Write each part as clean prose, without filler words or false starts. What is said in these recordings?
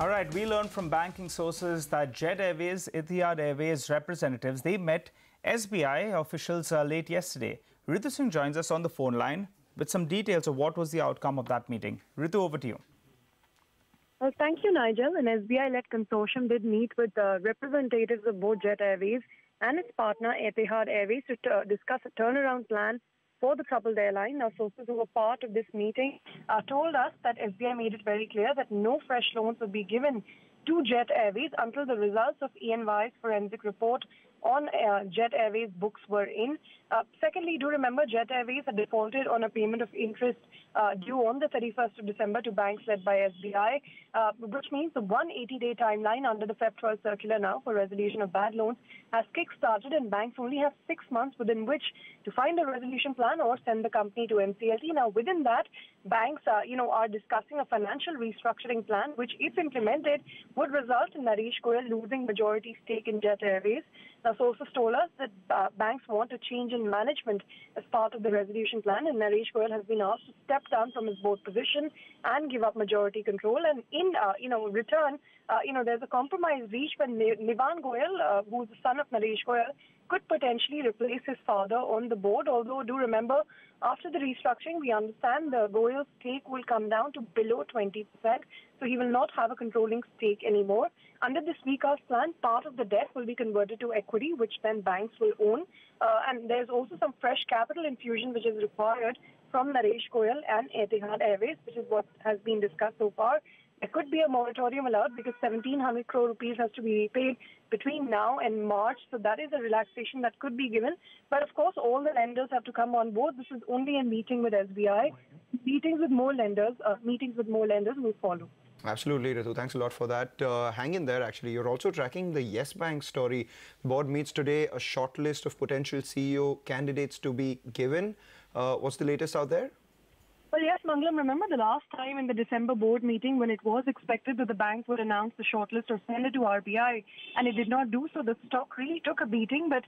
All right, we learned from banking sources that Jet Airways, Etihad Airways representatives, they met SBI officials late yesterday. Ritu Singh joins us on the phone line with some details of what was the outcome of that meeting. Ritu, over to you. Well, thank you, Nigel. An SBI-led consortium did meet with representatives of both Jet Airways and its partner Etihad Airways to discuss a turnaround plan for the troubled airline. Now, sources who were part of this meeting told us that SBI made it very clear that no fresh loans would be given to Jet Airways until the results of ENY's forensic report on Jet Airways books were in. Secondly, do remember Jet Airways had defaulted on a payment of interest due on the 31st of December to banks led by SBI, which means the 180-day timeline under the Feb 12 circular now for resolution of bad loans has kick-started, and banks only have 6 months within which to find a resolution plan or send the company to NCLT. Now, within that, banks are discussing a financial restructuring plan, which, if implemented, would result in Naresh Goyal losing majority stake in Jet Airways. Now, sources told us that banks want a change in management as part of the resolution plan, and Naresh Goyal has been asked to step down from his board position and give up majority control. And in return, there's a compromise reached when Nivan Goyal, who's the son of Naresh Goyal, could potentially replace his father on the board. Although, do remember, after the restructuring, we understand the Goyal's stake will come down to below 20%, so he will not have a controlling stake anymore. Under this recast plan, part of the debt will be converted to equity, which then banks will own. And there's also some fresh capital infusion which is required from Naresh Goyal and Etihad Airways, which is what has been discussed so far. There could be a moratorium allowed because 1,700 crore rupees has to be repaid between now and March. So that is a relaxation that could be given. But of course, all the lenders have to come on board. This is only a meeting with SBI. Meetings with more lenders will follow. Absolutely, Ritu. Thanks a lot for that. Hang in there, actually. You're also tracking the Yes Bank story. The board meets today, a short list of potential CEO candidates to be given. What's the latest out there? Well, yes, Mangalam, remember the last time in the December board meeting when it was expected that the bank would announce the shortlist or send it to RBI, and it did not do so. The stock really took a beating. But,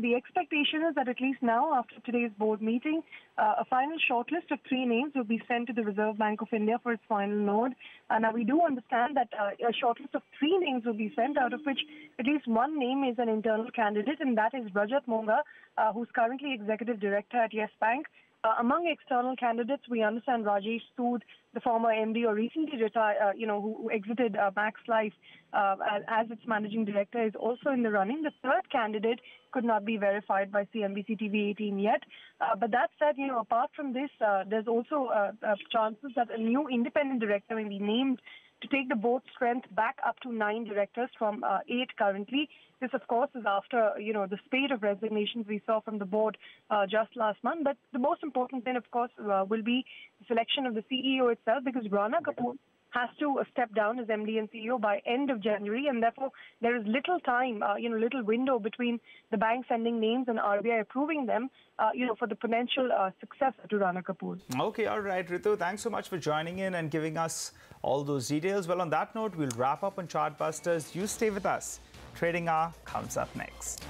the expectation is that at least now, after today's board meeting, a final shortlist of 3 names will be sent to the Reserve Bank of India for its final node. Now, we do understand that a shortlist of 3 names will be sent, out of which at least 1 name is an internal candidate, and that is Rajat Monga, who's currently executive director at Yes Bank. Among external candidates, we understand Rajesh Sood, the former MD or recently retired, who exited Max Life as its managing director, is also in the running. The third candidate could not be verified by cnbc TV 18 yet. But that said, apart from this, there's also chances that a new independent director may be named to take the board strength back up to 9 directors from 8 currently. This, of course, is after, the spate of resignations we saw from the board just last month. But the most important thing, of course, will be the selection of the CEO itself, because Rana Kapoor has to step down as MD and CEO by end of January, and therefore there is little time, little window between the bank sending names and RBI approving them, for the potential successor to Rana Kapoor. Okay, all right, Ritu, thanks so much for joining in and giving us all those details. Well, on that note, we'll wrap up on Chartbusters. You stay with us. Trading Hour comes up next.